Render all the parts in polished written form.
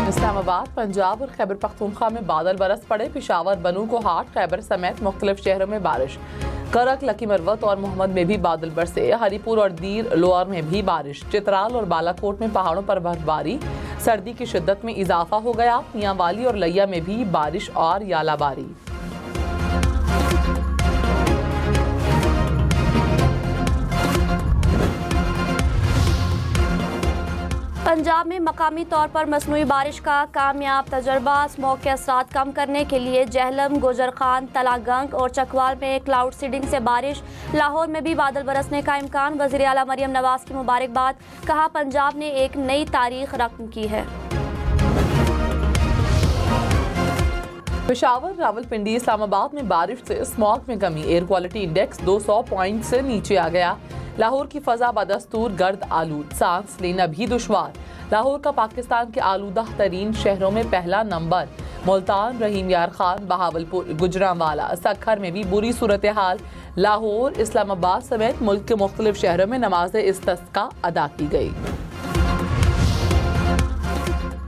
इस्लामाबाद, पंजाब और खैबर पख्तूनख्वा में बादल बरस पड़े। पेशावर, बनू को हाट, खैबर समेत मुख्तलिफ शहरों में बारिश। करक, लकी मरवत और मोहम्मद में भी बादल बरसे। हरीपुर और दीर लोअर में भी बारिश। चित्राल और बालाकोट में पहाड़ों पर बर्फबारी। सर्दी की शिद्दत में इजाफा हो गया। मियांवाली और लिया में भी बारिश और यालाबारी। पंजाब में मकामी तौर पर मसनूई बारिश का कामयाब तजर्बा। स्मॉग के असरात कम करने के लिए जहलम, गोजर खान, तलागंग और चकवाल में क्लाउड सीडिंग से बारिश। लाहौर में भी बादल बरसने का इम्कान। वज़ीर आला मरियम नवाज की मुबारकबाद। कहा, पंजाब ने एक नई तारीख रकम की है। पेशावर, रावलपिंडी, इस्लामाबाद में बारिश से स्मॉग में कमी। एयर क्वालिटी इंडेक्स 200 पॉइंट से नीचे आ गया। लाहौर की फजा बदस्तूर गर्द आलूद, सांस लेना भी दुश्वार। लाहौर का पाकिस्तान के आलूदा तरीन शहरों में पहला नंबर। मुल्तान, रहीम यार खान, बहावलपुर, गुजरांवाला, सखर में भी बुरी सूरत हाल। लाहौर, इस्लामाबाद समेत मुल्क के मुख्तलिफ शहरों में नमाज इस्तिस्का अदा की गई।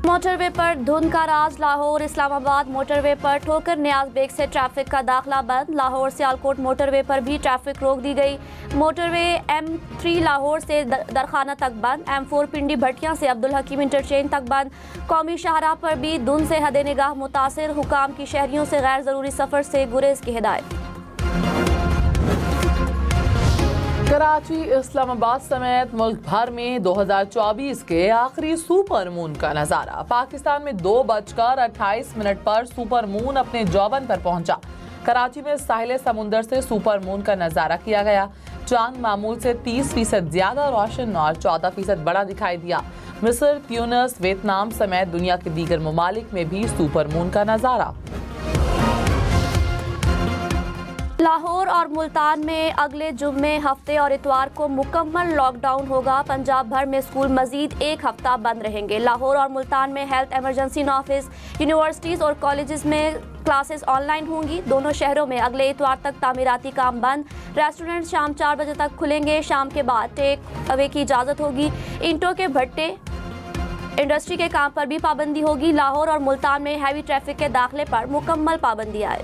मोटरवे पर धुंध का राज। लाहौर इस्लामाबाद मोटरवे पर ठोकर न्याज बेग से ट्रैफिक का दाखिला बंद। लाहौर सियालकोट मोटरवे पर भी ट्रैफिक रोक दी गई। मोटरवे M3 लाहौर से दरखाना तक बंद। M4 पिंडी भटिया से अब्दुल हकीम इंटरचेंज तक बंद। कौमी शाहराह पर भी धुंध से हद निगाह मुतासिर। हुकाम की शहरियों से गैर जरूरी सफर से गुरेज की हिदायत। कराची, इस्लामाबाद समेत मुल्क भर में 2024 के आखिरी सुपर मून का नजारा। पाकिस्तान में 2:28 पर सुपर मून अपने जौबन पर पहुंचा। कराची में साहिल समुंदर से सुपर मून का नजारा किया गया। चांद मामूल से 30% ज्यादा रोशन और 14% बड़ा दिखाई दिया। मिस्र, ट्यूनिस, वियतनाम समेत दुनिया के दीगर ममालिक में भी सुपर मून का नजारा। लाहौर और मुल्तान में अगले जुम्मे, हफ्ते और इतवार को मुकम्मल लॉकडाउन होगा। पंजाब भर में स्कूल मजीद एक हफ्ता बंद रहेंगे। लाहौर और मुल्तान में हेल्थ इमरजेंसी ऑफिस, यूनिवर्सिटीज़ और कॉलेजेस में क्लासेस ऑनलाइन होंगी। दोनों शहरों में अगले इतवार तक तामीराती काम बंद। रेस्टोरेंट शाम 4 बजे तक खुलेंगे। शाम के बाद टेक अवे की इजाज़त होगी। ईंटों के भट्टे इंडस्ट्री के काम पर भी पाबंदी होगी। लाहौर और मुल्तान में हैवी ट्रैफिक के दाखिले पर मुकम्मल पाबंदी आए।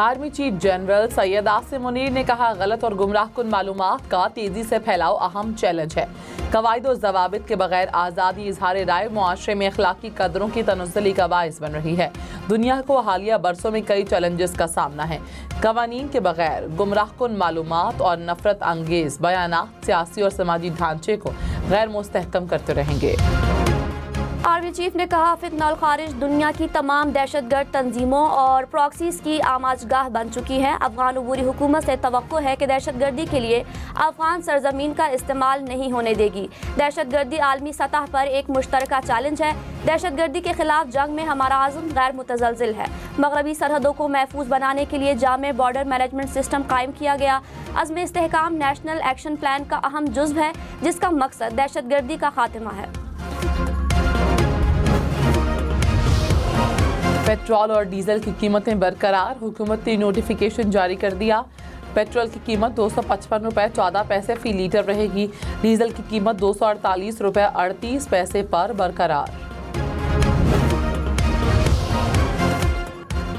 Army chief general Syed Asim Munir ने कहा, गलत और गुमराहकुन मालूमात का तेजी से फैलाव अहम चैलेंज है। कवायद और जवाबित के बगैर आज़ादी इजहार राय मुआशरे में अखलाकी कदरों की तनज़्ज़ुली का बाइस बन रही है। दुनिया को हालिया बरसों में कई चैलेंजेस का सामना है। कवानीन के बगैर गुमराहकुन मालूमात और नफरत अंगेज बयानात सियासी और समाजी ढांचे को गैर मुस्तहकम करते रहेंगे। आर्मी चीफ ने कहा, फितना और खारिज दुनिया की तमाम दहशतगर्द तंजीमों और प्रॉक्सीज की आमाजगाह बन चुकी है। अफगान अबूरी हुकूमत से तवक्को है कि दहशतगर्दी के लिए अफगान सरजमीन का इस्तेमाल नहीं होने देगी। दहशतगर्दी आलमी सतह पर एक मुश्तरका चैलेंज है। दहशतगर्दी के खिलाफ जंग में हमारा आज़म गैर मुतज़लज़िल है। मगरबी सरहदों को महफूज बनाने के लिए जामे बॉर्डर मैनेजमेंट सिस्टम कायम किया गया। अज़्म इस्तेहकाम नेशनल एक्शन प्लान का अहम जुज़्व है, जिसका मकसद दहशतगर्दी का खात्मा है। पेट्रोल और डीजल की कीमतें बरकरार। हुकूमत ने नोटिफिकेशन जारी कर दिया। पेट्रोल की कीमत 255 रुपये 14 पैसे फी लीटर रहेगी। डीजल की कीमत 248 रुपये 38 पैसे पर बरकरार।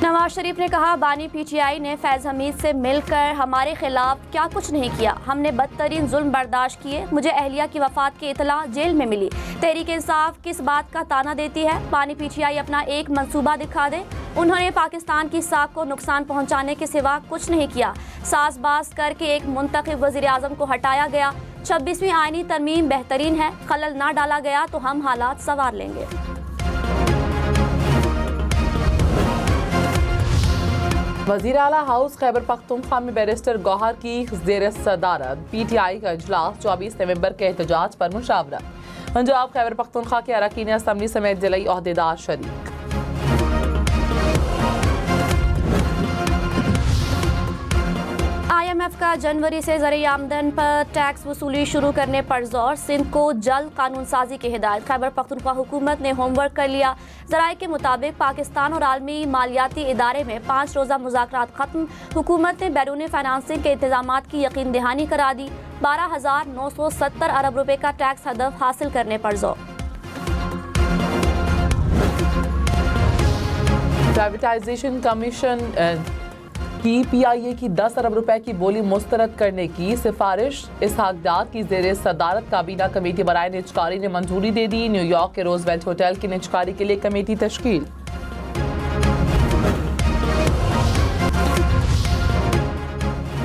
नवाज शरीफ ने कहा, बानी PTI ने फैज़ हमीद से मिलकर हमारे खिलाफ क्या कुछ नहीं किया। हमने बदतरीन जुल्म बर्दाश्त किए। मुझे अहलिया की वफात की इतला जेल में मिली। तहरीक इंसाफ किस बात का ताना देती है? बानी PTI अपना एक मंसूबा दिखा दे। उन्होंने पाकिस्तान की साख को नुकसान पहुंचाने के सिवा कुछ नहीं किया। साज़बाज़ करके एक मुंतखब वज़ीर आज़म को हटाया गया। 26वीं आईनी तरमीम बेहतरीन है। खलल ना डाला गया तो हम हालात संवार लेंगे। वज़ीर आला हाउस खैबर पख्तूनख्वा में बैरिस्टर गौहर की ज़ेर सदारत PTI का इजलास 24 नवंबर के एहतजाज पर मुशावरत। पंजाब खैबर पख्तूनख्वा के अरकान असम्बली समेत जिलाई ओहदेदार शरीक। IMF का जनवरी से ज़रिए आमदन पर टैक्स वसूली शुरू करने पर जोर। सिंध को जल्द कानून साजी की हिदायत। खैबर पख्तूनख्वा हुकूमत ने होमवर्क कर लिया। ज़राए के मुताबिक पाकिस्तान और आलमी मालियाती इदारे में 5 रोज़ा मुज़ाकरात ख़त्म। हुकूमत ने बैरूनी फाइनेंसिंग के इंतजामात की यकीन दहानी करा दी। 12,970 अरब रुपए का टैक्स हदफ हासिल करने पर जोर। प्राइवेटाइजेशन कमीशन की PIA की 10 अरब रुपए की बोली मुस्तरद करने की सिफारिश। इसहाक डार की ज़ेरे सदारत काबीना कमेटी बराए निजकारी ने मंजूरी दे दी। न्यूयॉर्क के रोजवेल्ट होटल की निजकारी के लिए कमेटी तश्कील।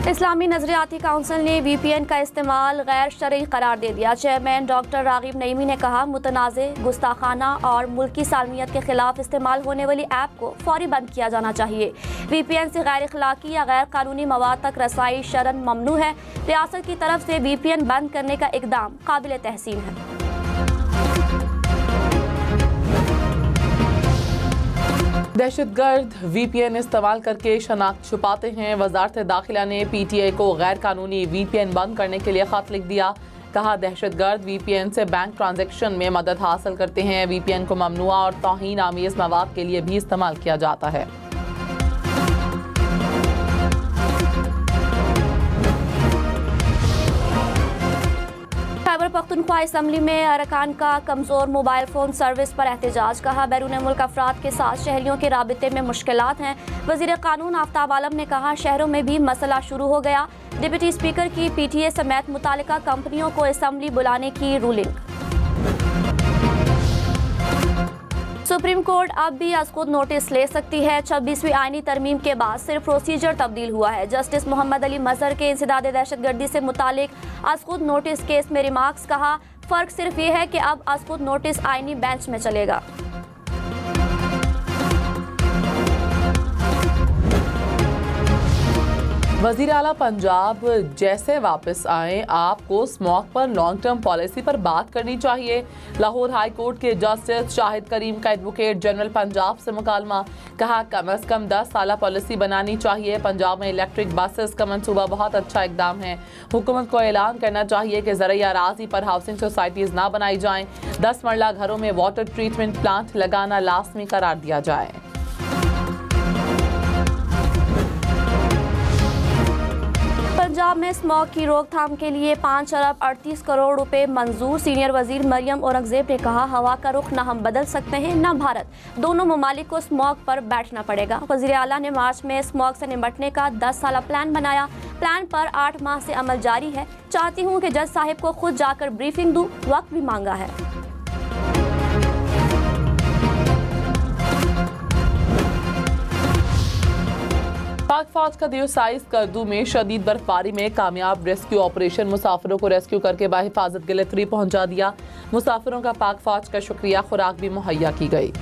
इस्लामी नजरियाती काउंसिल ने VPN का इस्तेमाल गैर शरई करार दे दिया। चेयरमैन डॉक्टर रागिब नईमी ने कहा, मुतनाज़े, गुस्ताखाना और मुल्की सालमियत के खिलाफ इस्तेमाल होने वाली ऐप को फौरी बंद किया जाना चाहिए। VPN से गैर अखलाकी या गैर कानूनी मवाद तक रसाई शरन ममनू है। रियासत की तरफ से VPN बंद करने का इकदाम काबिल तहसीन है। दहशतगर्द VPN इस्तेमाल करके शनाख्त छुपाते हैं। वजारत दाखिला ने PTI को गैर कानूनी VPN बंद करने के लिए खत लिख दिया। कहा, दहशतगर्द VPN से बैंक ट्रांजैक्शन में मदद हासिल करते हैं। VPN को ममनुआ और तौहीन आमीज़ मवाद के लिए भी इस्तेमाल किया जाता है। खैबर पख्तूनख्वा असम्बली में अरकान का कमज़ोर मोबाइल फ़ोन सर्विस पर एहतजाज। कहा, बैरून मुल्क अफराद के साथ शहरियों के राबिते में मुश्किलात हैं। वज़ीर कानून आफ्ताब आलम ने कहा, शहरों में भी मसला शुरू हो गया। डिप्टी स्पीकर की PTA समेत मुतालिका कंपनियों को असम्बली बुलाने की रूलिंग। सुप्रीम कोर्ट अब भी आज खुद नोटिस ले सकती है। 26वीं आईनी तरमीम के बाद सिर्फ प्रोसीजर तब्दील हुआ है। जस्टिस मोहम्मद अली मजहर के इंसदाद दहशतगर्दी से मुतालिक आज खुद नोटिस केस में रिमार्क्स। कहा, फ़र्क सिर्फ ये है कि अब आज खुद नोटिस आईनी बेंच में चलेगा। वज़ीर आला पंजाब जैसे वापस आए, आपको स्मॉग पर लॉन्ग टर्म पॉलिसी पर बात करनी चाहिए। लाहौर हाई कोर्ट के जस्टिस शाहिद करीम का एडवोकेट जनरल पंजाब से मुकालमा। कहा, कम अज़ कम 10 साल पॉलिसी बनानी चाहिए। पंजाब में इलेक्ट्रिक बसेस का मंसूबा बहुत अच्छा इकदाम है। हुकूमत को ऐलान करना चाहिए कि ज़रई अराज़ी पर हाउसिंग सोसाइटीज़ ना बनाई जाएं। 10 मरला घरों में वाटर ट्रीटमेंट प्लांट लगाना लाजमी करार दिया जाए। पंजाब में स्मॉग की रोकथाम के लिए 5 अरब 38 करोड़ रुपए मंजूर। सीनियर वजीर मरियम औरंगजेब ने कहा, हवा का रुख न हम बदल सकते हैं न भारत। दोनों ममालिक को स्मॉग पर बैठना पड़ेगा। वजीर आला ने मार्च में स्मॉग से निपटने का 10 साला प्लान बनाया। प्लान पर 8 माह से अमल जारी है। चाहती हूँ कि जज साहिब को खुद जाकर ब्रीफिंग दूँ, वक्त भी मांगा है। पाक फौज का दियोसाइज करदू में शदीद बर्फबारी में कामयाब रेस्क्यू ऑपरेशन। मुसाफिरों को रेस्क्यू करके बाहिफाजत गिलतरी पहुंचा दिया। मुसाफिरों का पाक फौज का शुक्रिया। खुराक भी मुहैया की गई।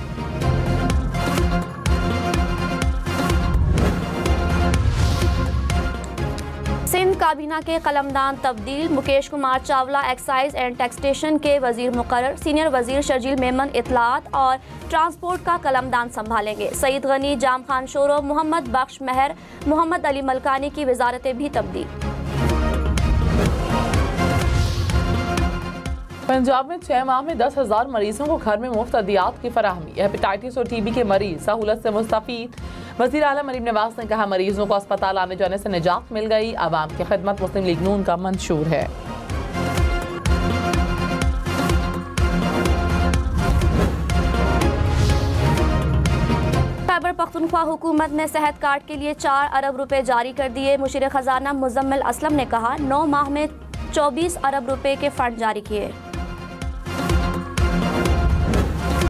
सिंध काबीना के कलमदान तब्दील। Mukesh Kumar Chawla excise and taxation के वजीर मुकर्रर। सीनियर वजीर शर्जील मेमन इत्तलात और ट्रांसपोर्ट का कलमदान संभालेंगे। सईद गनी, जाम खान शोरो, मोहम्मद बख्श महर, मोहम्मद अली मलकानी की वजारतें भी तब्दील। पंजाब में 6 माह में 10,000 मरीजों को घर में मुफ्त अदियात की फराहमी। हेपेटाइटिस और TB के मरीज सहूलत से मुस्तफीद। वज़ीर आला मरीम नवाज ने कहा, मरीजों को अस्पताल आने जाने से निजात मिल गई। आवाम की खिदमत मुस्लिम लीग नून का मंशूर है। खैबर पख्तूनख्वा हुकूमत ने सेहत कार्ड के लिए 4 अरब रुपए जारी कर दिए। मुशीर खजाना मुजम्मिल असलम ने कहा, 9 माह में 24 अरब रुपए के फंड जारी किए।